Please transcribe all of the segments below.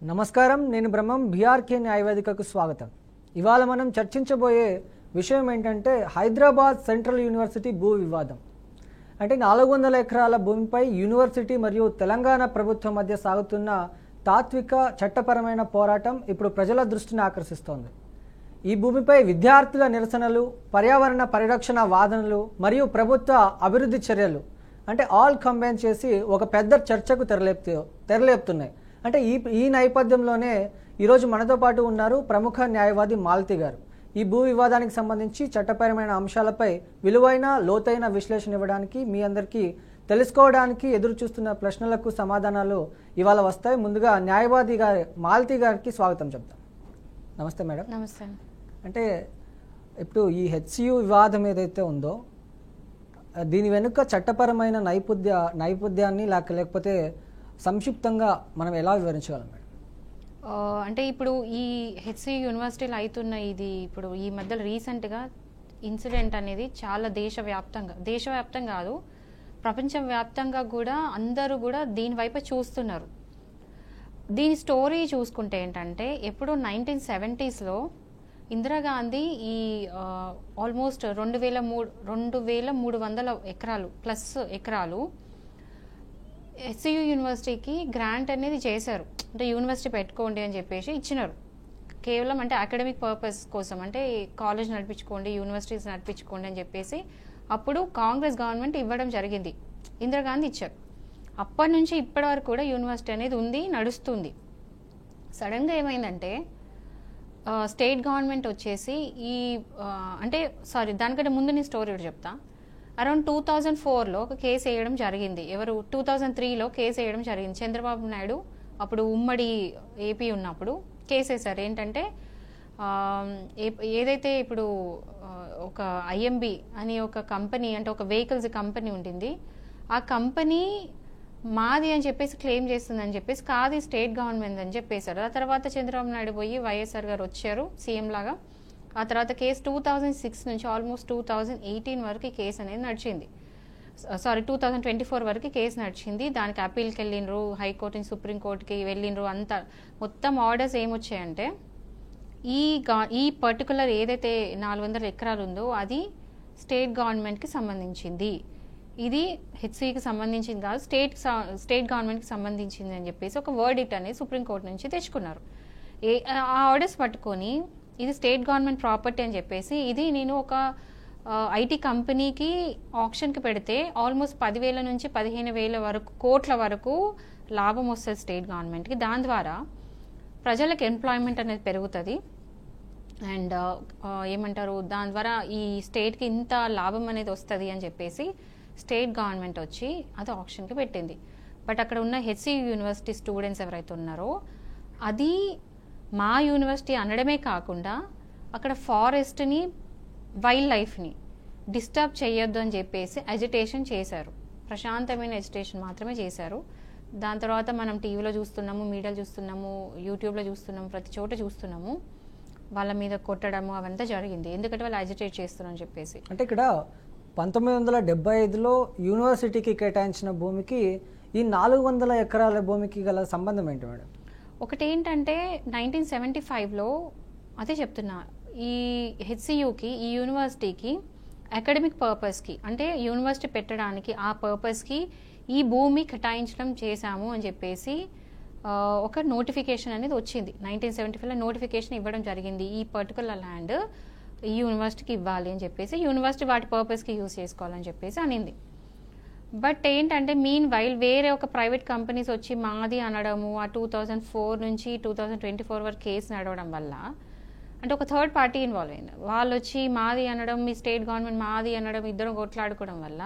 నమస్కారం, నేను బ్రహ్మం. బీఆర్కే న్యాయవేదికకు స్వాగతం. ఇవాళ మనం చర్చించబోయే విషయం ఏంటంటే హైదరాబాద్ సెంట్రల్ యూనివర్సిటీ భూ వివాదం. అంటే 400 ఎకరాల భూమిపై యూనివర్సిటీ మరియు తెలంగాణ ప్రభుత్వం మధ్య సాగుతున్న తాత్విక చట్టపరమైన పోరాటం ఇప్పుడు ప్రజల దృష్టిని ఆకర్షిస్తోంది. ఈ భూమిపై విద్యార్థుల నిరసనలు, పర్యావరణ పరిరక్షణ వాదనలు మరియు ప్రభుత్వ అభివృద్ధి చర్యలు అంటే ఆల్ కంబైన్ చేసి ఒక పెద్ద చర్చకు తెరలేపుతున్నాయి. అంటే ఈ నేపథ్యంలోనే ఈరోజు మనతో పాటు ఉన్నారు ప్రముఖ న్యాయవాది మాలతి గారు. ఈ భూ వివాదానికి సంబంధించి చట్టపరమైన అంశాలపై విలువైన లోతైన విశ్లేషణ ఇవ్వడానికి, మీ అందరికీ తెలుసుకోవడానికి ఎదురు చూస్తున్న ప్రశ్నలకు సమాధానాలు ఇవాళ వస్తాయి. ముందుగా న్యాయవాది గారి మాలతి గారికి స్వాగతం చెప్తాం. నమస్తే మేడం. నమస్తే. అంటే ఇప్పుడు ఈ హెచ్సియు వివాదం ఏదైతే ఉందో దీని వెనుక చట్టపరమైన నైపుణ్యాన్ని లేకపోతే సంక్షిప్తంగా మనం ఎలా వివరించగలం మేడం? అంటే ఇప్పుడు ఈ హెచ్సియు యూనివర్సిటీలో అవుతున్న ఇది ఇప్పుడు ఈ మధ్యలో రీసెంట్గా ఇన్సిడెంట్ అనేది చాలా దేశవ్యాప్తంగా కాదు, ప్రపంచవ్యాప్తంగా కూడా అందరూ కూడా దీనివైపు చూస్తున్నారు. దీని స్టోరీ చూసుకుంటే ఏంటంటే ఎప్పుడు 1970s ఇందిరాగాంధీ ఈ ఆల్మోస్ట్ 2300 ఎకరాలు ప్లస్ ఎకరాలు హెచ్సియు యూనివర్సిటీకి గ్రాంట్ అనేది చేశారు. అంటే యూనివర్సిటీ పెట్టుకోండి అని చెప్పేసి ఇచ్చినారు. కేవలం అంటే అకాడమిక్ పర్పస్ కోసం, అంటే కాలేజ్ నడిపించుకోండి, యూనివర్సిటీస్ నడిపించుకోండి అని చెప్పేసి అప్పుడు కాంగ్రెస్ గవర్నమెంట్ ఇవ్వడం జరిగింది. ఇందిరాగాంధీ ఇచ్చారు. అప్పటి నుంచి ఇప్పటి వరకు కూడా యూనివర్సిటీ అనేది ఉంది, నడుస్తుంది. సడన్గా ఏమైందంటే స్టేట్ గవర్నమెంట్ వచ్చేసి దానికంటే ముందు నేను స్టోరీ ఒకటి చెప్తా. అరౌండ్ 2004లో ఒక కేసు వేయడం జరిగింది. 2003లో కేసు వేయడం జరిగింది. చంద్రబాబు నాయుడు అప్పుడు ఉమ్మడి ఏపీ ఉన్నప్పుడు కేసు వేశారు. ఏంటంటే ఏదైతే ఇప్పుడు ఒక ఐఎంబి అని ఒక కంపెనీ, అంటే ఒక వెహికల్స్ కంపెనీ ఉంటుంది, ఆ కంపెనీ మాది అని చెప్పేసి క్లెయిమ్ చేస్తుందని చెప్పేసి కాదు స్టేట్ గవర్నమెంట్ అని చెప్పేశారు. ఆ తర్వాత చంద్రబాబు నాయుడు పోయి వైఎస్ఆర్ గారు వచ్చారు సీఎం లాగా. ఆ తర్వాత కేసు 2006 నుంచి ఆల్మోస్ట్ 2018 వరకు కేసు అనేది నడిచింది. 2024 వరకు కేసు నడిచింది. దానికి అప్పీల్కి వెళ్ళిండ్రు, హైకోర్టు నుంచి సుప్రీంకోర్టుకి వెళ్ళిండ్రు. అంతా మొత్తం ఆర్డర్స్ ఏమొచ్చాయంటే ఈ పర్టికులర్ ఏదైతే 400 ఎకరాలు ఉందో అది స్టేట్ గవర్నమెంట్కి సంబంధించింది, ఇది హెచ్సికి సంబంధించింది కాదు, స్టేట్ గవర్నమెంట్కి సంబంధించింది అని చెప్పేసి ఒక వర్డిక్ట్ అనేది సుప్రీంకోర్టు నుంచి తెచ్చుకున్నారు. ఆ ఆర్డర్స్ పట్టుకొని ఇది స్టేట్ గవర్నమెంట్ ప్రాపర్టీ అని చెప్పేసి ఇది నేను ఒక ఐటీ కంపెనీకి ఆప్షన్కి పెడితే ఆల్మోస్ట్ 10,000 నుంచి 15,000 వరకు కోట్ల వరకు లాభం వస్తుంది స్టేట్ గవర్నమెంట్కి. దాని ద్వారా ప్రజలకు ఎంప్లాయ్మెంట్ అనేది పెరుగుతుంది. అండ్ దాని ద్వారా ఈ స్టేట్కి ఇంత లాభం అనేది వస్తుంది అని చెప్పేసి స్టేట్ గవర్నమెంట్ వచ్చి అది ఆప్షన్కి పెట్టింది. బట్ అక్కడ ఉన్న హెచ్సియు యూనివర్సిటీ స్టూడెంట్స్ ఎవరైతే ఉన్నారో అది మా యూనివర్సిటీ అనడమే కాకుండా అక్కడ ఫారెస్ట్ని, వైల్డ్ లైఫ్ని డిస్టర్బ్ చేయొద్దు అని చెప్పేసి అజిటేషన్ చేశారు. ప్రశాంతమైన అజిటేషన్ మాత్రమే చేశారు. దాని తర్వాత మనం టీవీలో చూస్తున్నాము, మీడియాలో చూస్తున్నాము, యూట్యూబ్లో చూస్తున్నాము, ప్రతి చోట చూస్తున్నాము వాళ్ళ మీద కొట్టడము అవంతా జరిగింది. ఎందుకంటే వాళ్ళు అజిటేట్ చేస్తున్నారు అని చెప్పేసి. అంటే ఇక్కడ 1975లో యూనివర్సిటీకి కేటాయించిన భూమికి ఈ 400 ఎకరాల భూమికి గల సంబంధం ఏంటి మేడం? ఒకటి ఏంటంటే 1975లో అదే చెప్తున్నా, ఈ హెచ్సియుకి, ఈ యూనివర్సిటీకి అకాడమిక్ పర్పస్కి, అంటే యూనివర్సిటీ పెట్టడానికి ఆ పర్పస్కి ఈ భూమి కేటాయించడం చేశాము అని చెప్పేసి ఒక నోటిఫికేషన్ అనేది వచ్చింది. 1975లో నోటిఫికేషన్ ఇవ్వడం జరిగింది. ఈ పర్టికులర్ ల్యాండ్ ఈ యూనివర్సిటీకి ఇవ్వాలి అని చెప్పేసి, యూనివర్సిటీ వాటి పర్పస్కి యూజ్ చేసుకోవాలని చెప్పేసి అనింది. బట్ ఏంటంటే మీన్ వైల్ వేరే ఒక ప్రైవేట్ కంపెనీస్ వచ్చి మాది అనడము, ఆ 2004 నుంచి 2024 వరకు కేసు నడవడం వల్ల, అంటే ఒక థర్డ్ పార్టీ ఇన్వాల్వ్ అయింది. వాళ్ళు వచ్చి మాది అనడం, మీ స్టేట్ గవర్నమెంట్ మాది అనడం, ఇద్దరు కొట్లాడుకోవడం వల్ల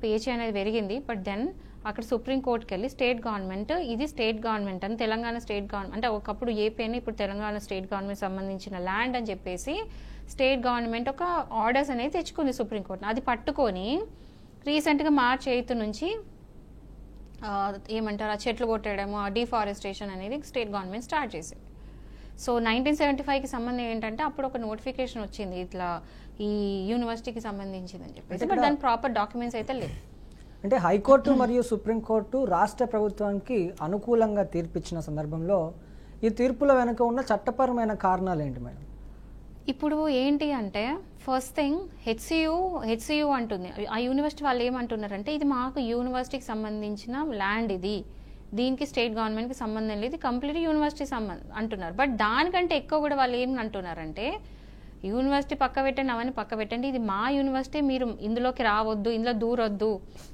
పేచీ అనేది పెరిగింది. బట్ దెన్ అక్కడ సుప్రీంకోర్టుకి వెళ్ళి స్టేట్ గవర్నమెంట్, ఇది స్టేట్ గవర్నమెంట్ అని, తెలంగాణ స్టేట్ గవర్నమెంట్ అంటే ఒకప్పుడు ఏపీ అని ఇప్పుడు తెలంగాణ స్టేట్ గవర్నమెంట్ సంబంధించిన ల్యాండ్ అని చెప్పేసి స్టేట్ గవర్నమెంట్ ఒక ఆర్డర్స్ అనేది తెచ్చుకుంది సుప్రీంకోర్టుని. అది పట్టుకొని రీసెంట్గా మార్చ్ 8 నుంచి ఆ చెట్లు కొట్టడము, ఆ డిఫారెస్టేషన్ అనేది స్టేట్ గవర్నమెంట్ స్టార్ట్ చేసింది. సో 1975కి సంబంధం ఏంటంటే అప్పుడు ఒక నోటిఫికేషన్ వచ్చింది ఇట్లా ఈ యూనివర్సిటీకి సంబంధించింది అని చెప్పేసి. బట్ దాని ప్రాపర్ డాక్యుమెంట్స్ అయితే లేవు. అంటే హైకోర్టు మరియు సుప్రీంకోర్టు రాష్ట్ర ప్రభుత్వానికి అనుకూలంగా తీర్పిచ్చిన సందర్భంలో ఈ తీర్పుల వెనుక ఉన్న చట్టపరమైన కారణాలు ఏంటి మేడం? ఇప్పుడు ఏంటి అంటే ఫస్ట్ థింగ్ హెచ్సియు అంటుంది. ఆ యూనివర్సిటీ వాళ్ళు ఏమంటున్నారంటే ఇది మాకు యూనివర్సిటీకి సంబంధించిన ల్యాండ్, ఇది దీనికి స్టేట్ గవర్నమెంట్కి సంబంధం లేదు, కంప్లీట్ యూనివర్సిటీ సంబంధం అంటున్నారు. బట్ దానికంటే ఎక్కువ కూడా వాళ్ళు ఏం అంటున్నారంటే యూనివర్సిటీ పక్క పెట్టండి, అవన్నీ పక్క పెట్టండి, ఇది మా యూనివర్సిటీ, మీరు ఇందులోకి రావద్దు, ఇందులో దూరొద్దు,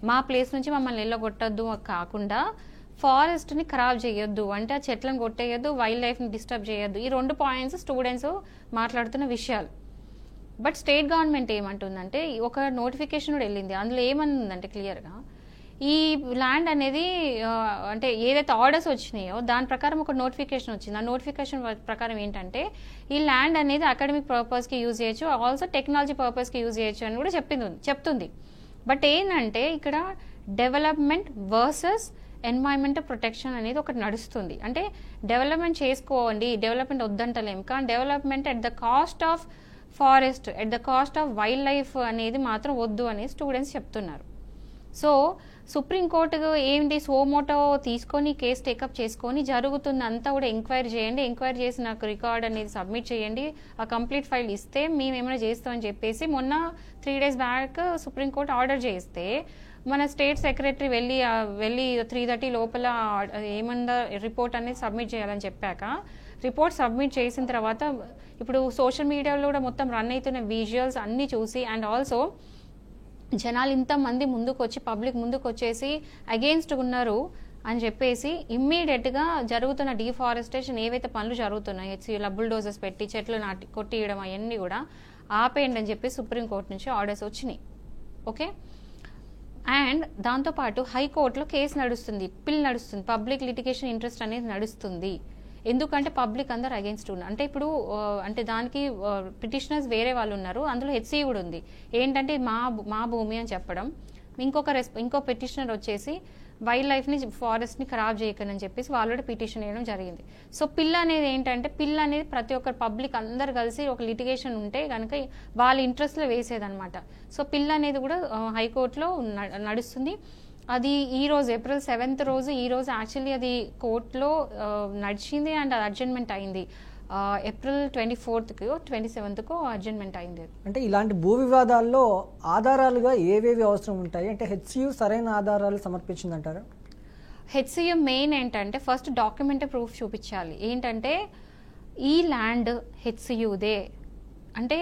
మా ప్లేస్ నుంచి మమ్మల్ని వెళ్ళగొట్టద్దు కాకుండా ఫారెస్ట్ని ఖరాబ్ చేయొద్దు, అంటే ఆ చెట్లను కొట్టేయద్దు, వైల్డ్ లైఫ్ని డిస్టర్బ్ చేయొద్దు. ఈ 2 పాయింట్స్ స్టూడెంట్స్ మాట్లాడుతున్న విషయాలు. బట్ స్టేట్ గవర్నమెంట్ ఏమంటుందంటే ఒక నోటిఫికేషన్ కూడా వెళ్ళింది, అందులో ఏమనుందంటే క్లియర్గా ఈ ల్యాండ్ అనేది అంటే ఏదైతే ఆర్డర్స్ వచ్చినాయో దాని ప్రకారం ఒక నోటిఫికేషన్ వచ్చింది. ఆ నోటిఫికేషన్ ప్రకారం ఏంటంటే ఈ ల్యాండ్ అనేది అకాడమిక్ పర్పస్కి యూజ్ చేయొచ్చు, ఆల్సో టెక్నాలజీ పర్పస్కి యూజ్ చేయొచ్చు అని కూడా చెప్తుంది. బట్ ఏంటంటే ఇక్కడ డెవలప్మెంట్ వర్సెస్ ఎన్వైరన్మెంట్ ప్రొటెక్షన్ అనేది ఒకటి నడుస్తుంది. అంటే డెవలప్మెంట్ చేసుకోండి, డెవలప్మెంట్ వద్దంటలేం, కానీ development at the cost of forest, at the cost of wild life అనేది మాత్రం వద్దు అనేది స్టూడెంట్స్ చెప్తున్నారు. సో సుప్రీంకోర్టు ఏంటి సోమోటో తీసుకొని కేసు టేకప్ చేసుకొని జరుగుతుందంతా కూడా ఎంక్వైరీ చేయండి, ఎంక్వైరీ చేసి నాకు రికార్డ్ అనేది సబ్మిట్ చేయండి, ఆ కంప్లీట్ ఫైల్ ఇస్తే మేము ఏమైనా చేస్తామని చెప్పేసి మొన్న 3 days బ్యాక్ సుప్రీంకోర్టు ఆర్డర్ చేస్తే మన స్టేట్ సెక్రటరీ వెళ్ళి 3:30 లోపల ఏమన్నా రిపోర్ట్ అనేది సబ్మిట్ చేయాలని చెప్పాక రిపోర్ట్ సబ్మిట్ చేసిన తర్వాత ఇప్పుడు సోషల్ మీడియాలో కూడా మొత్తం రన్ అవుతున్న విజువల్స్ అన్నీ చూసి అండ్ ఆల్సో జనాలు ఇంతమంది ముందుకు వచ్చి పబ్లిక్ ముందుకు వచ్చేసి అగెయిన్స్ట్ ఉన్నారు అని చెప్పేసి ఇమ్మీడియట్గా జరుగుతున్న డిఫారెస్టేషన్ ఏవైతే పనులు జరుగుతున్నాయి హెచ్సియుల బుల్డోజర్స్ పెట్టి చెట్లు కొట్టియడం అవన్నీ కూడా ఆపేయండి అని చెప్పి సుప్రీంకోర్టు నుంచి ఆర్డర్స్ వచ్చినాయి. ఓకే, అండ్ దాంతోపాటు హైకోర్టులో కేసు నడుస్తుంది, నడుస్తుంది, పబ్లిక్ లిటిగేషన్ ఇంట్రెస్ట్ అనేది నడుస్తుంది. ఎందుకంటే పబ్లిక్ అందరు అగెన్స్ట్ ఉన్నారు. అంటే ఇప్పుడు అంటే దానికి పిటిషనర్స్ వేరే వాళ్ళు ఉన్నారు, అందులో హెచ్సి కూడా ఉంది. ఏంటంటే మా భూమి అని చెప్పడం, ఇంకో పిటిషనర్ వచ్చేసి వైల్డ్ లైఫ్ని ఫారెస్ట్ని ఖరాబ్ చేయకని చెప్పేసి వాళ్ళు పిటిషన్ వేయడం జరిగింది. సో అనేది ఏంటంటే అనేది ప్రతి ఒక్కరు పబ్లిక్ అందరు కలిసి ఒక లిటిగేషన్ ఉంటే కనుక వాళ్ళ ఇంట్రెస్ట్లో వేసేదనమాట. సో అనేది కూడా హైకోర్టులో నడుస్తుంది. అది ఈ రోజు April 7th రోజు ఈ రోజు యాక్చువల్లీ అది కోర్టులో నడిచింది అండ్ అది అడ్జర్న్మెంట్ అయింది. April 24th 27th అడ్జర్న్మెంట్ అయింది. అంటే ఇలాంటి భూ వివాదాల్లో ఆధారాలుగా ఏవేవి అవసరం ఉంటాయి? అంటే హెచ్సియు సరైన ఆధారాలు సమర్పించిందంటారా? హెచ్సియు మెయిన్ ఏంటంటే ఫస్ట్ డాక్యుమెంటరీ ప్రూఫ్ చూపించాలి. ఏంటంటే ఈ ల్యాండ్ హెచ్సియుదే అంటే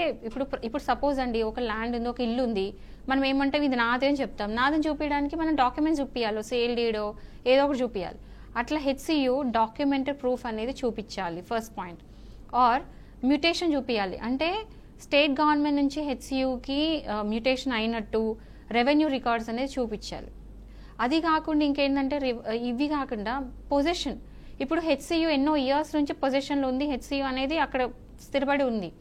ఇప్పుడు సపోజ్ అండి ఒక ల్యాండ్ ఉంది, ఒక ఇల్లు ఉంది, మనం ఏమంటాం ఇది నాదే అని చెప్తాం. నాదని చూపించడానికి మనం డాక్యుమెంట్స్ చూపించాలి, సేల్ డీడో ఏదో ఒకటి చూపించాలి. అట్లా హెచ్సియు డాక్యుమెంటరీ ప్రూఫ్ అనేది చూపించాలి ఫస్ట్ పాయింట్. ఆర్ మ్యూటేషన్ చూపించాలి, అంటే స్టేట్ గవర్నమెంట్ నుంచి హెచ్సియుకి మ్యూటేషన్ అయినట్టు రెవెన్యూ రికార్డ్స్ అనేది చూపించాలి. అది కాకుండా ఇంకేంటంటే ఇవి కాకుండా పొజిషన్, ఇప్పుడు హెచ్సియు ఎన్నో ఇయర్స్ నుంచి పొజిషన్లో ఉంది, హెచ్సియు అనేది అక్కడ స్థిరపడి ఉంది.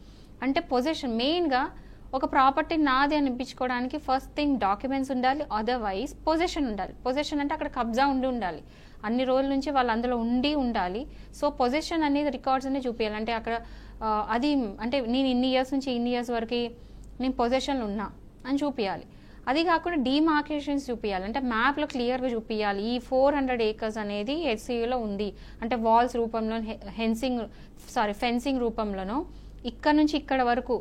అంటే పొజిషన్ మెయిన్గా ఒక ప్రాపర్టీ నాది అనిపించుకోవడానికి ఫస్ట్ థింగ్ డాక్యుమెంట్స్ ఉండాలి, అదర్వైజ్ పొజిషన్ ఉండాలి. పొజిషన్ అంటే అక్కడ కబ్జా ఉండాలి, అన్ని రోజుల నుంచి వాళ్ళు అందులో ఉండాలి. సో పొజిషన్ అనేది రికార్డ్స్ అనేది చూపించాలి. అంటే అక్కడ అది అంటే నేను ఇన్ని ఇయర్స్ నుంచి ఇన్ని ఇయర్స్ వరకు నేను పొజిషన్లో ఉన్నా అని చూపించాలి. అది కాకుండా డిమార్కేషన్స్ చూపించాలి, అంటే మ్యాప్లో క్లియర్గా చూపించాలి ఈ 400 acres అనేది హెచ్సియులో ఉంది, అంటే వాల్స్ రూపంలో ఫెన్సింగ్ రూపంలోనో ఇక్కడ నుంచి ఇక్కడ వరకు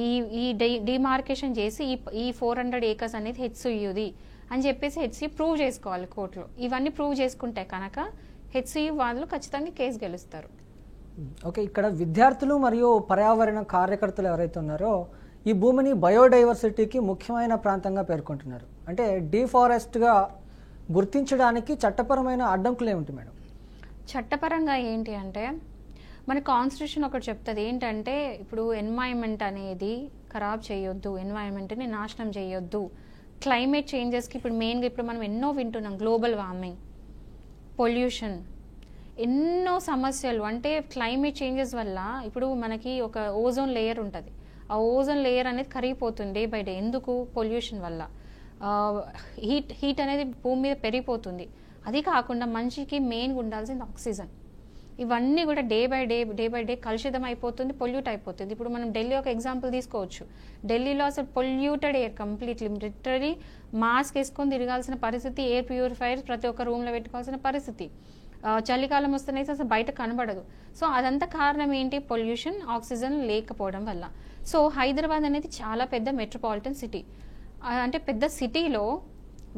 ఈ డిమార్కేషన్ చేసి ఈ 400 acres అనేది హెచ్సియుది అని చెప్పేసి హెచ్సియు ప్రూవ్ చేసుకోవాలి కోర్టులో. ఇవన్నీ ప్రూవ్ చేసుకుంటే కనుక హెచ్సియు వాళ్ళు ఖచ్చితంగా కేసు గెలుస్తారు. ఓకే, ఇక్కడ విద్యార్థులు మరియు పర్యావరణ కార్యకర్తలు ఎవరైతే ఉన్నారో ఈ భూమిని బయోడైవర్సిటీకి ముఖ్యమైన ప్రాంతంగా పేర్కొంటున్నారు. అంటే డిఫారెస్ట్గా గుర్తించడానికి చట్టపరమైన అడ్డంకులు ఏమిటి మేడం? చట్టపరంగా ఏంటి అంటే మన కాన్స్టిట్యూషన్ ఒకటి చెప్తుంది ఏంటంటే ఇప్పుడు ఎన్వైరన్మెంట్ అనేది ఖరాబ్ చేయొద్దు, ఎన్వైరన్మెంట్ని నాశనం చేయొద్దు. క్లైమేట్ చేంజెస్కి ఇప్పుడు మెయిన్గా ఇప్పుడు మనం ఎన్నో వింటున్నాం, గ్లోబల్ వార్మింగ్, పొల్యూషన్, ఎన్నో సమస్యలు. అంటే క్లైమేట్ చేంజెస్ వల్ల ఇప్పుడు మనకి ఒక ఓజోన్ లేయర్ ఉంటుంది, ఆ ఓజోన్ లేయర్ అనేది కరిగిపోతుంది డే బై డే. ఎందుకు? పొల్యూషన్ వల్ల హీట్ అనేది భూమి మీద పెరిగిపోతుంది. అది కాకుండా మనిషికి మెయిన్గా ఉండాల్సింది ఆక్సిజన్. ఇవన్నీ కూడా డే బై డే కలుషితం అయిపోతుంది, పొల్యూట్ అయిపోతుంది. ఇప్పుడు మనం ఢిల్లీ ఒక ఎగ్జాంపుల్ తీసుకోవచ్చు. ఢిల్లీలో అసలు polluted air, completely literally mask వేసుకొని తిరగాల్సిన పరిస్థితి, ఎయిర్ ప్యూరిఫైయర్స్ ప్రతి ఒక్క రూమ్లో పెట్టుకోవాల్సిన పరిస్థితి. చలికాలం వస్తేనైతే అసలు బయట కనబడదు. సో అదంతా కారణం ఏంటి? పొల్యూషన్, ఆక్సిజన్ లేకపోవడం వల్ల. సో హైదరాబాద్ అనేది చాలా పెద్ద మెట్రోపాలిటన్ సిటీ. అంటే పెద్ద సిటీలో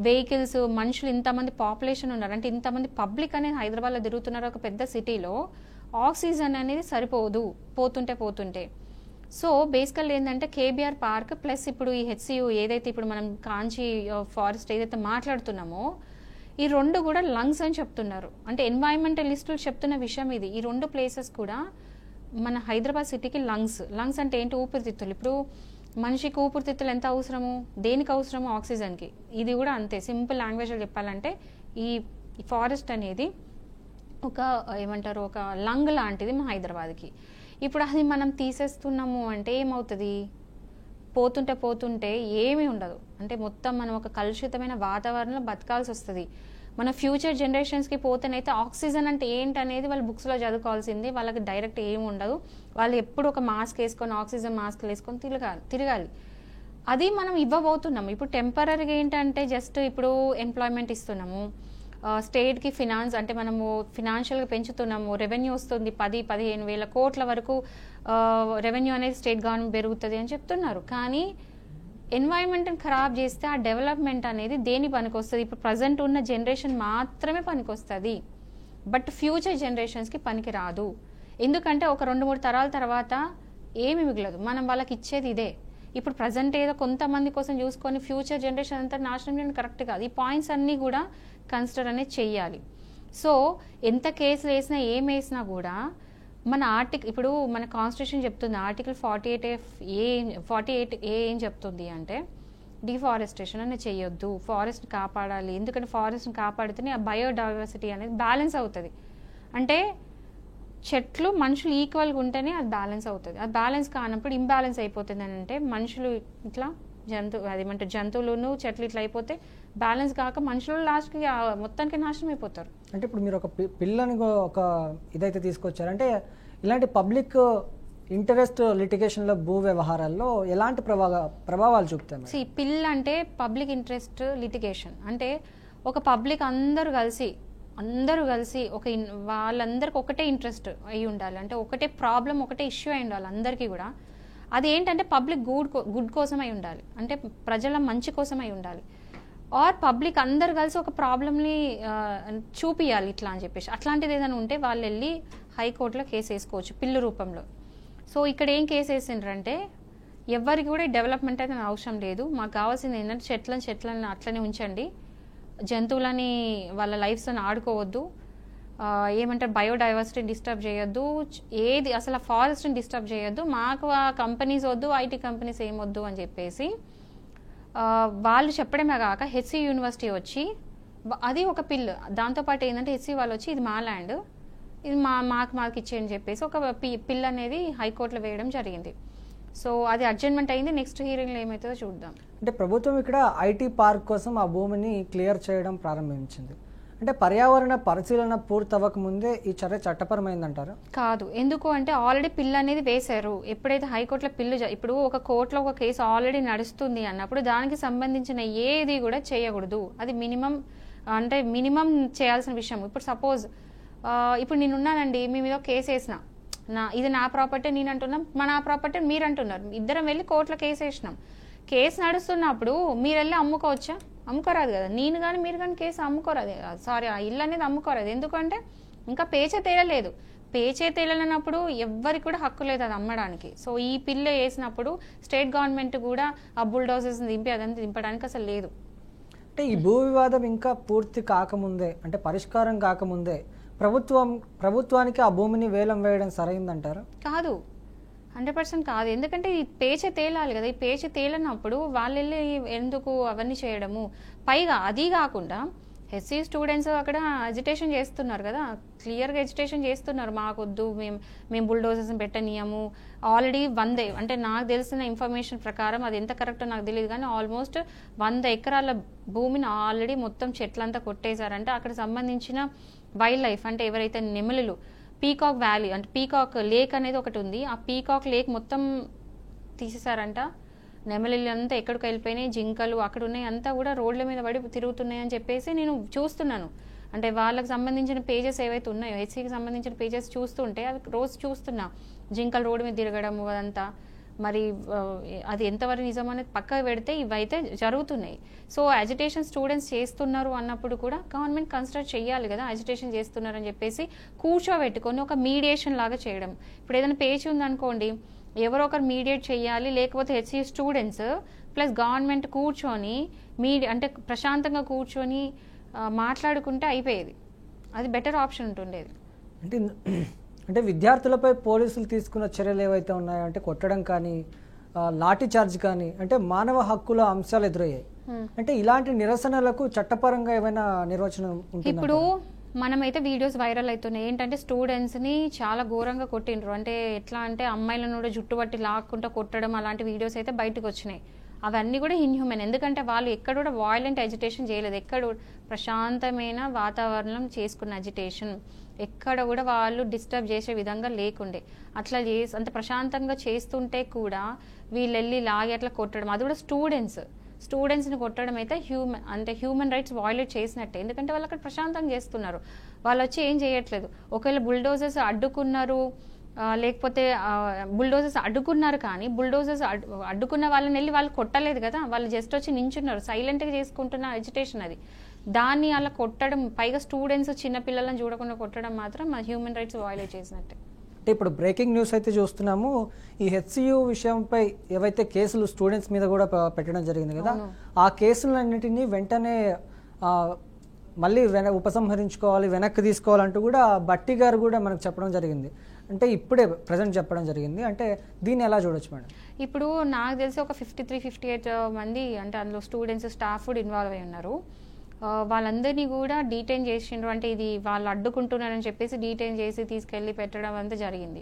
వెహికల్స్, మనుషులు ఇంతమంది పాపులేషన్ ఉన్నారు, అంటే ఇంతమంది పబ్లిక్ అనేది హైదరాబాద్లో తిరుగుతున్నారు. ఒక పెద్ద సిటీలో ఆక్సిజన్ అనేది సరిపోదు పోతుంటే. సో బేసికల్ ఏంటంటే కేబీఆర్ పార్క్ ప్లస్ ఇప్పుడు ఈ హెచ్సియు ఏదైతే ఇప్పుడు మనం కాంచి ఫారెస్ట్ ఏదైతే మాట్లాడుతున్నామో, ఈ రెండు కూడా లంగ్స్ అని చెప్తున్నారు. అంటే ఎన్వైరన్మెంటలిస్టులు చెప్తున్న విషయం ఇది. ఈ రెండు ప్లేసెస్ కూడా మన హైదరాబాద్ సిటీకి లంగ్స్ అంటే ఏంటి? ఊపిరితిత్తులు. ఇప్పుడు మనిషికి ఊపిరితిత్తులు ఎంత అవసరము? దేనికి అవసరము? ఆక్సిజన్కి. ఇది కూడా అంతే. సింపుల్ లాంగ్వేజ్లో చెప్పాలంటే ఈ ఫారెస్ట్ అనేది ఒక ఏమంటారు, ఒక లంగ్ లాంటిది మా హైదరాబాద్కి. ఇప్పుడు అది మనం తీసేస్తున్నాము అంటే ఏమవుతుంది? పోతుంటే ఏమీ ఉండదు. అంటే మొత్తం మనం ఒక కలుషితమైన వాతావరణంలో బతకాల్సి వస్తుంది. మన ఫ్యూచర్ జనరేషన్స్కి పోతేనైతే ఆక్సిజన్ అంటే ఏంటనేది వాళ్ళు బుక్స్లో చదువుకోవాల్సింది. వాళ్ళకి డైరెక్ట్ ఏమి ఉండదు. వాళ్ళు ఎప్పుడు ఒక మాస్క్ వేసుకొని, ఆక్సిజన్ మాస్క్లు వేసుకొని తిరగాలి. అది మనం ఇవ్వబోతున్నాము. ఇప్పుడు టెంపరీగా ఏంటంటే జస్ట్ ఇప్పుడు ఎంప్లాయ్మెంట్ ఇస్తున్నాము, స్టేట్కి ఫినాన్స్ అంటే మనము ఫినాన్షియల్గా పెంచుతున్నాము, రెవెన్యూ వస్తుంది 10-15 వేల కోట్ల వరకు రెవెన్యూ అనేది స్టేట్ గవర్నమెంట్ పెరుగుతుంది అని చెప్తున్నారు. కానీ ఎన్వైరన్మెంట్ని ఖరాబ్ చేస్తే ఆ డెవలప్మెంట్ అనేది దేని పనికొస్తుంది? ఇప్పుడు ప్రజెంట్ ఉన్న జనరేషన్ మాత్రమే పనికొస్తుంది, బట్ ఫ్యూచర్ జనరేషన్స్కి పనికి రాదు. ఎందుకంటే ఒక 2-3 తరాల తర్వాత ఏమి మిగలదు. మనం వాళ్ళకి ఇచ్చేది ఇదే. ఇప్పుడు ప్రజెంట్ ఏదో కొంతమంది కోసం చూసుకొని ఫ్యూచర్ జనరేషన్ అంతా నాశనం చేయడం కరెక్ట్ కాదు. ఈ పాయింట్స్ అన్నీ కూడా కన్సిడర్ అనేది చెయ్యాలి. సో ఎంత కేసులు వేసినా ఏం వేసినా కూడా మన ఇప్పుడు మన కాన్స్టిట్యూషన్ చెప్తుంది, ఆర్టికల్ 48A ఏం చెప్తుంది అంటే డిఫారెస్టేషన్ అనేది చేయొద్దు, ఫారెస్ట్ కాపాడాలి. ఎందుకంటే ఫారెస్ట్ని కాపాడితేనే ఆ బయోడైవర్సిటీ అనేది బ్యాలెన్స్ అవుతుంది. అంటే చెట్లు మనుషులు ఈక్వల్గా ఉంటేనే అది బ్యాలెన్స్ అవుతుంది. అది బ్యాలెన్స్ కానప్పుడు ఇంబ్యాలెన్స్ అయిపోతుంది. అని అంటే మనుషులు ఇట్లా అదేమంటే జంతువులను చెట్లు ఇట్లా అయిపోతే బ్యాలెన్స్ కాక మనుషులు లాస్ట్కి మొత్తానికి నాశనం అయిపోతారు. అంటే ఇప్పుడు మీరు ఒక పిల్లని ఒక ఇదైతే తీసుకొచ్చారంటే ఇలాంటి పబ్లిక్ ఇంటరెస్ట్ లిటిగేషన్లో భూ వ్యవహారాల్లో ఎలాంటి ప్రభావాలు చూపుతాయి? పిల్ అంటే పబ్లిక్ ఇంట్రెస్ట్ లిటిగేషన్ అంటే ఒక పబ్లిక్ అందరూ కలిసి వాళ్ళందరికీ ఒకటే ఇంట్రెస్ట్ అయి ఉండాలి. అంటే ఒకటే ప్రాబ్లం, ఒకటే ఇష్యూ అయి ఉండాలి అందరికీ కూడా. అది ఏంటంటే పబ్లిక్ గుడ్ కోసం అయి ఉండాలి, అంటే ప్రజల మంచి కోసం అయి ఉండాలి. ఆర్ పబ్లిక్ అందరు కలిసి ఒక ప్రాబ్లమ్ని చూపియాలి ఇట్లా అని చెప్పేసి. అట్లాంటిది ఏదైనా ఉంటే వాళ్ళు వెళ్ళి హైకోర్టులో కేసు వేసుకోవచ్చు పిల్లు రూపంలో. సో ఇక్కడ ఏం కేసు వేసిండ్రంటే ఎవరికి కూడా డెవలప్మెంట్ అయితే అవసరం లేదు, మాకు కావాల్సింది ఏంటంటే చెట్లను అట్లనే ఉంచండి, జంతువులని వాళ్ళ లైఫ్స్ అని ఆడుకోవద్దు, ఏమంటారు బయోడైవర్సిటీని డిస్టర్బ్ చేయొద్దు, ఏది అసలు ఫారెస్ట్ని డిస్టర్బ్ చేయొద్దు, మాకు ఆ కంపెనీస్ వద్దు, ఐటీ కంపెనీస్ ఏం వద్దు అని చెప్పేసి వాళ్ళు చెప్పడమే కాక హెచ్సి యూనివర్సిటీ వచ్చి అది ఒక పిల్, దాంతోపాటు ఏంటంటే హెచ్సి వాళ్ళు వచ్చి ఇది మా ల్యాండ్, ఇది మాకు ఇచ్చేయని చెప్పేసి ఒక పిల్ అనేది హైకోర్టులో వేయడం జరిగింది. సో అది అడ్జర్న్మెంట్ అయింది. నెక్స్ట్ హీరింగ్లో ఏమవుతుందో చూద్దాం. అంటే ప్రభుత్వం ఇక్కడ ఐటీ పార్క్ కోసం ఆ భూమిని క్లియర్ చేయడం ప్రారంభించింది. అంటే పర్యావరణ పరిశీలన పూర్తవ్వక ముందే ఈ చర్య చట్టపరమైందంటారా? కాదు. ఎందుకు అంటే ఆల్రెడీ పిల్ అనేది వేశారు. ఎప్పుడైతే హైకోర్టులో ఇప్పుడు ఒక కోర్టులో ఒక కేసు ఆల్రెడీ నడుస్తుంది అన్నప్పుడు దానికి సంబంధించిన ఏది కూడా చేయకూడదు. అది మినిమం చేయాల్సిన విషయం. ఇప్పుడు సపోజ్ ఇప్పుడు నేనున్నానండి, మీ మీద కేసు వేసిన, ఇది నా ప్రాపర్టీ నేను అంటున్నాం, నా ప్రాపర్టీ మీరు అంటున్నారు, ఇద్దరం వెళ్ళి కోర్టులో కేసు వేసినాం. కేసు నడుస్తున్నప్పుడు మీరు వెళ్ళి అమ్ముకోవచ్చా? అమ్ముకోరాదు కదా. నేను కానీ మీరు కానీ కేసు అమ్ముకోరాదు, సారీ ఆ ఇల్లు అనేది అమ్ముకోరాదు. ఎందుకంటే ఇంకా పేచే తేలలేదు. పేచే తేలనప్పుడు ఎవ్వరికి కూడా హక్కు లేదు అది అమ్మడానికి. సో ఈ పిల్ల వేసినప్పుడు స్టేట్ గవర్నమెంట్ కూడా ఆ బుల్డోజర్స్ దింపి అదంతా దింపడానికి అసలు లేదు. అంటే ఈ భూ వివాదం ఇంకా పూర్తి కాకముందే, అంటే పరిష్కారం కాకముందే ప్రభుత్వానికి ఆ భూమిని వేలం వేయడం సరైందంటారు? కాదు, 100% కాదు. ఎందుకంటే ఈ పేచే తేలాలి కదా. ఈ పేచే తేలినప్పుడు వాళ్ళు వెళ్ళి ఎందుకు అవన్నీ చేయడము? పైగా అది కాకుండా హెచ్సి స్టూడెంట్స్ అక్కడ ఎజిటేషన్ చేస్తున్నారు కదా, క్లియర్గా ఎజిటేషన్ చేస్తున్నారు, మాకొద్దు, మేము బుల్డోజర్స్ పెట్టనీయము. ఆల్రెడీ 100, అంటే నాకు తెలిసిన ఇన్ఫర్మేషన్ ప్రకారం అది ఎంత కరెక్టో నాకు తెలియదు కానీ ఆల్మోస్ట్ 100 ఎకరాల భూమిని ఆల్రెడీ మొత్తం చెట్లంతా కొట్టేశారంటే అక్కడ సంబంధించిన వైల్డ్ లైఫ్ అంటే ఎవరైతే నెమలులు, పీకాక్ వ్యాలీ అంటే పీకాక్ లేక్ అనేది ఒకటి ఉంది, ఆ పీకాక్ లేక్ మొత్తం తీసేశారంట. నెమలిలు అంతా ఎక్కడికి వెళ్ళిపోయినాయి, జింకలు అక్కడ ఉన్నాయి, అంతా కూడా రోడ్ల మీద పడి తిరుగుతున్నాయి అని చెప్పేసి నేను చూస్తున్నాను. అంటే వాళ్ళకి సంబంధించిన పేజెస్ ఏవైతే ఉన్నాయో హెచ్సికి సంబంధించిన పేజెస్ చూస్తుంటే అవి రోజు చూస్తున్నా, జింకల్ రోడ్డు మీద తిరగడం అదంతా. మరి అది ఎంతవరకు నిజం అనేది పక్కకు పెడితే ఇవైతే జరుగుతున్నాయి. సో అజిటేషన్ స్టూడెంట్స్ చేస్తున్నారు అన్నప్పుడు కూడా గవర్నమెంట్ కన్సిడర్ చేయాలి కదా, అజిటేషన్ చేస్తున్నారు అని చెప్పేసి కూర్చోబెట్టుకొని ఒక మీడియేషన్ లాగా చేయడం. ఇప్పుడు ఏదైనా పేజీ ఉందనుకోండి, ఎవరో ఒకరు మీడియేట్ చేయాలి, లేకపోతే హెచ్సి స్టూడెంట్స్ ప్లస్ గవర్నమెంట్ కూర్చొని అంటే ప్రశాంతంగా కూర్చొని మాట్లాడుకుంటే అయిపోయేది. అది బెటర్ ఆప్షన్ ఉంటుండేది. అంటే విద్యార్థులపై పోలీసులు తీసుకున్న చర్యలు ఏవైతే ఉన్నాయో, అంటే కొట్టడం కానీ, లాఠీ చార్జ్ కానీ, అంటే మానవ హక్కుల అంశాలు ఎదురయ్యాయి. అంటే ఇలాంటి నిరసనలకు చట్టపరంగా ఏమైనా నిర్వచనం ఉంటుంది? ఇప్పుడు మనమైతే వీడియోస్ వైరల్ అవుతున్నాయి. ఏంటంటే స్టూడెంట్స్ని చాలా ఘోరంగా కొట్టిండ్రు. అంటే ఎట్లా అంటే అమ్మాయిలను కూడా జుట్టుబట్టి లాక్కుంటూ కొట్టడం, అలాంటి వీడియోస్ అయితే బయటకు వచ్చినాయి. అవన్నీ కూడా ఇన్హ్యూమన్. ఎందుకంటే వాళ్ళు ఎక్కడ కూడా వాయిలెంట్ అజిటేషన్ చేయలేదు. ఎక్కడ ప్రశాంతమైన వాతావరణం చేసుకున్న అజిటేషన్, ఎక్కడ కూడా వాళ్ళు డిస్టర్బ్ చేసే విధంగా లేకుండే. అట్లా అంత ప్రశాంతంగా చేస్తుంటే కూడా వీళ్ళు వెళ్ళి లాగి అట్లా కొట్టడం, అది కూడా స్టూడెంట్స్ని కొట్టడం అయితే హ్యూమన్ రైట్స్ వయోలేట్ చేసినట్టే. ఎందుకంటే వాళ్ళు అక్కడ ప్రశాంతంగా చేస్తున్నారు, వాళ్ళు వచ్చి ఏం చేయట్లేదు. ఒకవేళ బుల్డోజర్స్ అడ్డుకున్నారు, లేకపోతే బుల్డోజర్స్ అడ్డుకున్నారు, కానీ బుల్డోజర్స్ అడ్డుకున్న వాళ్ళని వెళ్ళి వాళ్ళు కొట్టలేదు కదా, వాళ్ళు జస్ట్ వచ్చి నించున్నారు, సైలెంట్గా చేసుకుంటున్న ఎజిటేషన్ అది. దాన్ని అలా కొట్టడం, పైగా స్టూడెంట్స్ చిన్నపిల్లలను చూడకుండా కొట్టడం మాత్రం హ్యూమన్ రైట్స్ వయోలేట్ చేసినట్టే. అంటే ఇప్పుడు బ్రేకింగ్ న్యూస్ అయితే చూస్తున్నాము, ఈ హెచ్సియు విషయంపై ఏవైతే కేసులు స్టూడెంట్స్ మీద కూడా పెట్టడం జరిగింది కదా, ఆ కేసులన్నింటినీ వెంటనే మళ్ళీ ఉపసంహరించుకోవాలి, వెనక్కి తీసుకోవాలంటూ కూడా బట్టి గారు కూడా మనకు చెప్పడం జరిగింది. అంటే ఇప్పుడే ప్రజెంట్ చెప్పడం జరిగింది. అంటే దీన్ని ఎలా చూడొచ్చు మేడం? ఇప్పుడు నాకు తెలిసి ఒక 53-58 మంది, అంటే అందులో స్టూడెంట్స్, స్టాఫ్ కూడా ఇన్వాల్వ్ అయి ఉన్నారు. వాళ్ళందరినీ కూడా డీటైన్ చేసిండ్రు. అంటే ఇది వాళ్ళు అడ్డుకుంటున్నారని చెప్పేసి డీటైన్ చేసి తీసుకెళ్ళి పెట్టడం అంతా జరిగింది.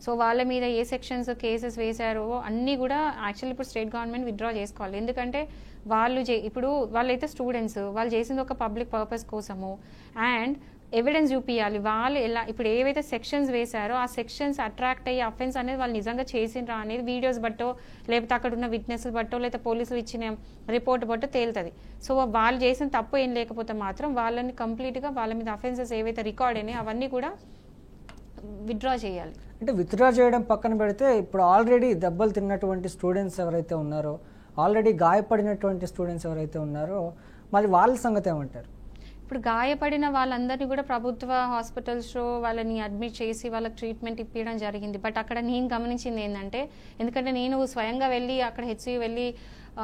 సో వాళ్ళ మీద ఏ సెక్షన్స్ కేసెస్ వేశారో అన్నీ కూడా యాక్చువల్లీ ఇప్పుడు స్టేట్ గవర్నమెంట్ విత్డ్రా చేసుకోవాలి. ఎందుకంటే ఇప్పుడు వాళ్ళైతే స్టూడెంట్స్, వాళ్ళు చేసింది ఒక పబ్లిక్ పర్పస్ కోసము, అండ్ ఎవిడెన్స్ చూపించాలి. వాళ్ళు ఇప్పుడు ఏవైతే సెక్షన్స్ వేశారో ఆ సెక్షన్స్ అట్రాక్ట్ అయ్యే అఫెన్స్ అనేది వాళ్ళు నిజంగా చేసిండ్రా అనేది వీడియోస్ బట్టో, లేకపోతే అక్కడ ఉన్న విట్నెస్లు బట్టో, లేకపోతే పోలీసులు ఇచ్చిన రిపోర్ట్ బట్టో తేలుతుంది. సో వాళ్ళు చేసిన తప్పు ఏం లేకపోతే మాత్రం వాళ్ళని కంప్లీట్గా వాళ్ళ మీద అఫెన్సెస్ ఏవైతే రికార్డ్ అయినాయి అవన్నీ కూడా విత్డ్రా చేయాలి. అంటే విత్డ్రా చేయడం పక్కన పెడితే, ఇప్పుడు ఆల్రెడీ దెబ్బలు తిన్నటువంటి స్టూడెంట్స్ ఎవరైతే ఉన్నారో, ఆల్రెడీ గాయపడినటువంటి స్టూడెంట్స్ ఎవరైతే ఉన్నారో, మరి వాళ్ళ సంగతి ఏమంటారు? ఇప్పుడు గాయపడిన వాళ్ళందరినీ కూడా ప్రభుత్వ హాస్పిటల్స్లో వాళ్ళని అడ్మిట్ చేసి వాళ్ళకి ట్రీట్మెంట్ ఇప్పించడం జరిగింది. బట్ అక్కడ నేను గమనించింది ఏంటంటే, ఎందుకంటే నేను స్వయంగా వెళ్ళి అక్కడ హెచ్సి వెళ్ళి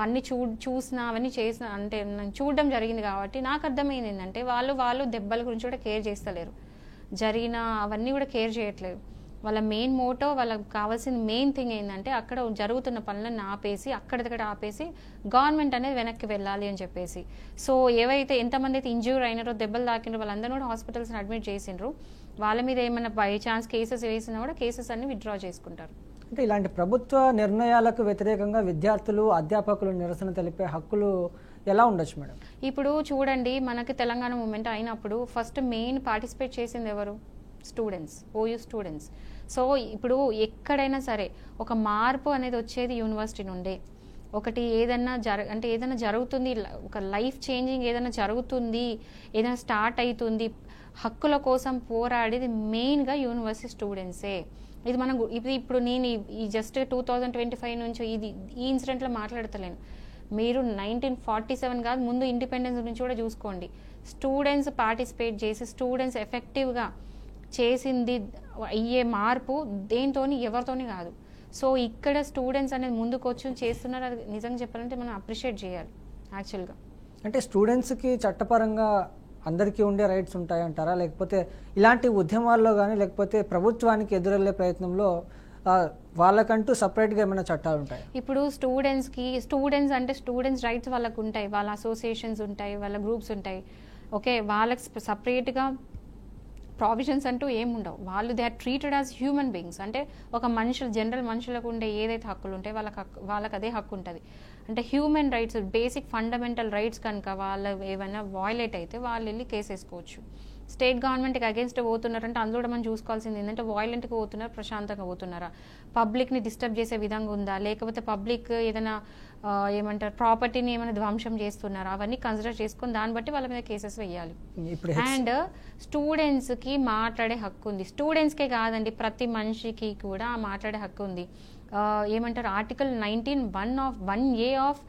అన్ని చూసిన అవన్నీ చేసిన, అంటే చూడడం జరిగింది కాబట్టి నాకు అర్థమైంది ఏంటంటే వాళ్ళు దెబ్బల గురించి కూడా కేర్ చేస్తలేరు, జరిగిన అవన్నీ కూడా కేర్ చేయట్లేదు. వాళ్ళ మెయిన్ మోటో, వాళ్ళకి కావాల్సిన మెయిన్ థింగ్ ఏంటంటే అక్కడ జరుగుతున్న పనులను ఆపేసి, అక్కడిక్కడ ఆపేసి గవర్నమెంట్ అనేది వెనక్కి వెళ్ళాలి అని చెప్పేసి. సో ఏవైతే ఎంతమంది అయితే ఇంజ్యూర్ అయినారో, దెబ్బలు తాకినారో, వాళ్ళందరూ కూడా హాస్పిటల్స్ని అడ్మిట్ చేసిండ్రు. వాళ్ళ మీద ఏమైనా బై ఛాన్స్ కేసెస్ వేసినా కూడా కేసెస్ అన్ని విత్డ్రా చేసుకుంటారు. అంటే ఇలాంటి ప్రభుత్వ నిర్ణయాలకు వ్యతిరేకంగా విద్యార్థులు, అధ్యాపకులు నిరసన తెలిపే హక్కులు ఎలా ఉండొచ్చు మేడం? ఇప్పుడు చూడండి, మనకి తెలంగాణ మూమెంట్ అయినప్పుడు ఫస్ట్ మెయిన్ పార్టిసిపేట్ చేసింది ఎవరు? Students, OU students. సో ఇప్పుడు ఎక్కడైనా సరే ఒక మార్పు అనేది వచ్చేది యూనివర్సిటీ నుండే. ఒకటి ఏదన్నా అంటే ఏదైనా జరుగుతుంది, ఒక లైఫ్ చేంజింగ్ ఏదైనా జరుగుతుంది, ఏదైనా స్టార్ట్ అవుతుంది, హక్కుల కోసం పోరాడేది మెయిన్గా యూనివర్సిటీ స్టూడెంట్సే. ఇది మనం ఇప్పుడు నేను ఈ జస్ట్ 2025 నుంచి ఈ ఇన్సిడెంట్లో మాట్లాడతలేను. మీరు 1947 కాదు, ముందు ఇండిపెండెన్స్ గురించి కూడా చూసుకోండి. స్టూడెంట్స్ పార్టిసిపేట్ చేసి, స్టూడెంట్స్ ఎఫెక్టివ్గా చేసింది అయ్యే మార్పు దేంతోని, ఎవరితోని కాదు. సో ఇక్కడ స్టూడెంట్స్ అనేది ముందుకు వచ్చి చేస్తున్నారు. అది నిజంగా చెప్పాలంటే మనం అప్రిషియేట్ చేయాలి యాక్చువల్గా. అంటే స్టూడెంట్స్కి చట్టపరంగా అందరికీ ఉండే రైట్స్ ఉంటాయంటారా, లేకపోతే ఇలాంటి ఉద్యమాల్లో కానీ, లేకపోతే ప్రభుత్వానికి ఎదురెళ్లే ప్రయత్నంలో వాళ్ళకంటూ సపరేట్గా ఏమైనా చట్టాలు ఉంటాయి? ఇప్పుడు స్టూడెంట్స్ అంటే స్టూడెంట్స్ రైట్స్ వాళ్ళకు ఉంటాయి, వాళ్ళ అసోసియేషన్స్ ఉంటాయి, వాళ్ళ గ్రూప్స్ ఉంటాయి. ఓకే, వాళ్ళకి సపరేట్గా ప్రావిజన్స్ అంటూ ఏముండవు. వాళ్ళు they are treated as human beings. అంటే ఒక జనరల్ మనుషులకు ఉండే ఏదైతే హక్కులు ఉంటాయి వాళ్ళకి అదే హక్కు ఉంటుంది. అంటే human rights, basic fundamental rights కనుక వాళ్ళు ఏమైనా వయలేట్ అయితే వాళ్ళు వెళ్ళి కేసు వేసుకోవచ్చు. స్టేట్ గవర్నమెంట్కి అగేన్స్ట్ పోతున్నారంటే అందులో కూడా మనం చూసుకోవాల్సింది ఏంటంటే వాయిలెంట్గా పోతున్నారా, ప్రశాంతంగా పోతున్నారా, పబ్లిక్ని డిస్టర్బ్ చేసే విధంగా ఉందా, లేకపోతే పబ్లిక్ ఏదైనా ఏమంటారు ప్రాపర్టీని ఏమైనా ధ్వంసం చేస్తున్నారా, అవన్నీ కన్సిడర్ చేసుకొని దాన్ని బట్టి వాళ్ళ మీద కేసెస్ వేయాలి. అండ్ స్టూడెంట్స్కి మాట్లాడే హక్కు ఉంది. స్టూడెంట్స్కే కాదండి, ప్రతి మనిషికి కూడా మాట్లాడే హక్కు ఉంది. ఏమంటారు ఆర్టికల్ 19(1)(1)(a) ఆఫ్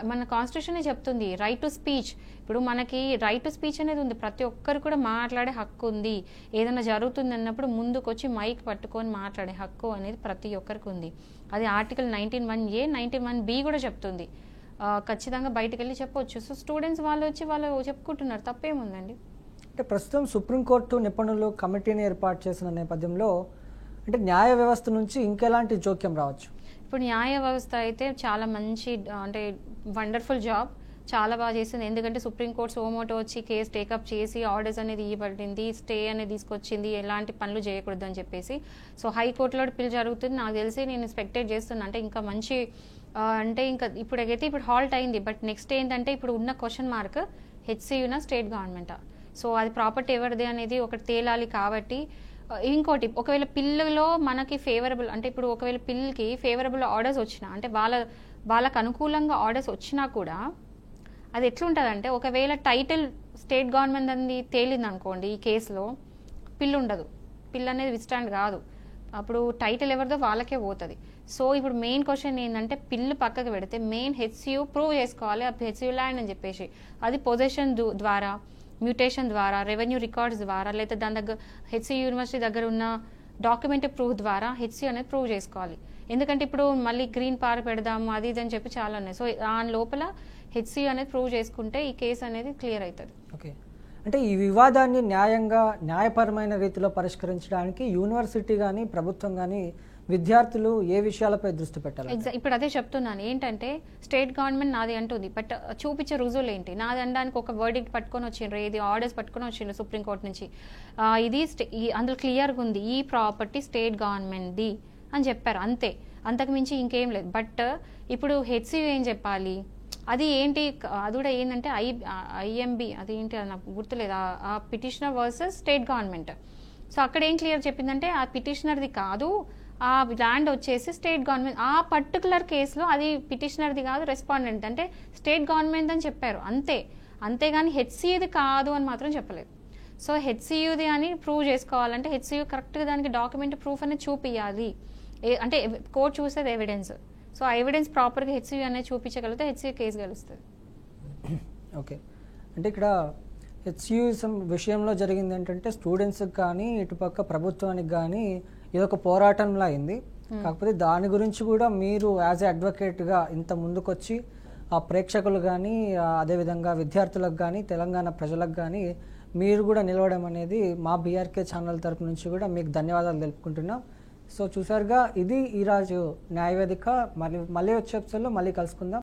మన కాన్స్టిట్యూషన్ చెప్తుంది రైట్ టు స్పీచ్. ఇప్పుడు మనకి రైట్ టు స్పీచ్ అనేది ఉంది, ప్రతి ఒక్కరు కూడా మాట్లాడే హక్కు ఉంది. ఏదైనా జరుగుతుంది అన్నప్పుడు ముందుకు వచ్చి మైక్ పట్టుకొని మాట్లాడే హక్కు అనేది ప్రతి ఒక్కరికి ఉంది. అది ఆర్టికల్ 19(1)(a), 19(1)(b) కూడా చెప్తుంది. ఖచ్చితంగా బయటకు వెళ్ళి చెప్పొచ్చు. సో స్టూడెంట్స్ వాళ్ళు చెప్పుకుంటున్నారు, తప్పేముందండి. అంటే ప్రస్తుతం సుప్రీంకోర్టు నిపుణులు కమిటీని ఏర్పాటు చేసిన నేపథ్యంలో అంటే న్యాయ వ్యవస్థ నుంచి ఇంకెలాంటి జోక్యం రావచ్చు? ఇప్పుడు న్యాయ వ్యవస్థ అయితే చాలా మంచి అంటే వండర్ఫుల్ జాబ్, చాలా బాగా చేసింది. ఎందుకంటే సుప్రీంకోర్టు సోమోటో వచ్చి కేసు టేకప్ చేసి ఆర్డర్స్ అనేది ఇవ్వబడింది, స్టే అనేది తీసుకొచ్చింది, ఎలాంటి పనులు చేయకూడదు అని చెప్పేసి. సో హైకోర్టులో పిల్ జరుగుతుంది. నాకు తెలిసి నేను ఎక్స్పెక్టేట్ చేస్తున్నా అంటే ఇంకా మంచి అంటే ఇంకా ఇప్పుడు హాల్ట్ అయింది. బట్ నెక్స్ట్ ఏంటంటే ఇప్పుడు ఉన్న క్వశ్చన్ మార్క్ హెచ్సియునా స్టేట్ గవర్నమెంటా. సో అది ప్రాపర్టీ ఎవరిది అనేది ఒకటి తేలాలి. కాబట్టి ఇంకోటి ఒకవేళ పిల్లలో మనకి ఫేవరబుల్ అంటే ఇప్పుడు ఒకవేళ పిల్లకి ఫేవరబుల్ ఆర్డర్స్ వచ్చినా అంటే వాళ్ళకు అనుకూలంగా ఆర్డర్స్ వచ్చినా కూడా అది ఎట్లుంటుందంటే ఒకవేళ టైటిల్ స్టేట్ గవర్నమెంట్ అనేది తేలింది అనుకోండి, ఈ కేసులో పిల్లు ఉండదు, పిల్ అనేది విస్టాండ్ కాదు, అప్పుడు టైటిల్ ఎవరిదో వాళ్ళకే పోతుంది. సో ఇప్పుడు మెయిన్ క్వశ్చన్ ఏంటంటే పిల్లు పక్కకు పెడితే మెయిన్ హెచ్సియు ప్రూవ్ చేసుకోవాలి హెచ్సియు ల్యాండ్ అని చెప్పేసి. అది పొజిషన్ ద్వారా, మ్యూటేషన్ ద్వారా, రెవెన్యూ రికార్డ్స్ ద్వారా, లేదా దాని దగ్గర హెచ్సియు యూనివర్సిటీ దగ్గర ఉన్న డాక్యుమెంటరీ ప్రూఫ్ ద్వారా హెచ్సియు అనేది ప్రూవ్ చేసుకోవాలి. ఎందుకంటే ఇప్పుడు మళ్ళీ గ్రీన్ పార్క్ పెడదాము అది ఇది అని చెప్పి చాలా ఉన్నాయి. సో దాని లోపల హెచ్సియు అనేది ప్రూవ్ చేసుకుంటే ఈ కేసు అనేది క్లియర్ అవుతుంది. ఓకే, అంటే ఈ వివాదాన్ని న్యాయంగా న్యాయపరమైన రీతిలో పరిష్కరించడానికి యూనివర్సిటీ కానీ ప్రభుత్వం కానీ విద్యార్థులు ఏ విషయాలపై దృష్టి పెట్టాలి? ఇప్పుడు అదే చెప్తున్నాను, ఏంటంటే స్టేట్ గవర్నమెంట్ నాది అంటుంది, బట్ చూపించే రుజువులు ఏంటి? నాది అనడానికి ఒక వర్డిక్ట్ పట్టుకొని వచ్చిండ్రు, ఇది ఆర్డర్స్ పట్టుకొని వచ్చిండ్రు సుప్రీంకోర్టు నుంచి, ఇది అందులో క్లియర్గా ఉంది ఈ ప్రాపర్టీ స్టేట్ గవర్నమెంట్ది అని చెప్పారు, అంతే, అంతకు మించి ఇంకేం లేదు. బట్ ఇప్పుడు హెచ్సియు ఏం చెప్పాలి, అది ఏంటి, అది కూడా ఏంటంటే ఐఎంబి అది ఏంటి అది నాకు గుర్తులేదు, ఆ petitioner versus state government. So అక్కడ ఏం క్లియర్ చెప్పిందంటే ఆ పిటిషనర్ది కాదు, ఆ ల్యాండ్ వచ్చేసి స్టేట్ గవర్నమెంట్, ఆ పర్టికులర్ కేసులో అది పిటిషనర్ది కాదు, రెస్పాండెంట్ అంటే స్టేట్ గవర్నమెంట్ అని చెప్పారు, అంతే. అంతేగాని హెచ్సియుది కాదు అని మాత్రం చెప్పలేదు. సో హెచ్సియుది అని ప్రూవ్ చేసుకోవాలంటే హెచ్సియు కరెక్ట్గా దానికి డాక్యుమెంట్ ప్రూఫ్ అనేది చూపించాలి. అంటే కోర్టు చూసేది ఎవిడెన్స్. సో ఆ ఎవిడెన్స్ ప్రాపర్గా హెచ్సియు అనేది చూపించగలిగితే హెచ్సియు కేసు గెలుస్తుంది. ఓకే, అంటే ఇక్కడ హెచ్సియు విషయంలో జరిగింది ఏంటంటే స్టూడెంట్స్కి కానీ ఇటుపక్క ప్రభుత్వానికి కానీ ఇదొక పోరాటంలా అయింది. కాకపోతే దాని గురించి కూడా మీరు యాజ్ ఏ అడ్వకేట్గా ఇంత ముందుకొచ్చి ఆ ప్రేక్షకులు కానీ అదేవిధంగా విద్యార్థులకు కానీ తెలంగాణ ప్రజలకు కానీ మీరు కూడా నిలవడం అనేది మా బీఆర్కే ఛానల్ తరపు నుంచి కూడా మీకు ధన్యవాదాలు తెలుపుకుంటున్నాం. సో చూసారుగా, ఇది ఈరోజు న్యాయవేదిక. మళ్ళీ వచ్చే ఎపిసోడ్లో మళ్ళీ కలుసుకుందాం.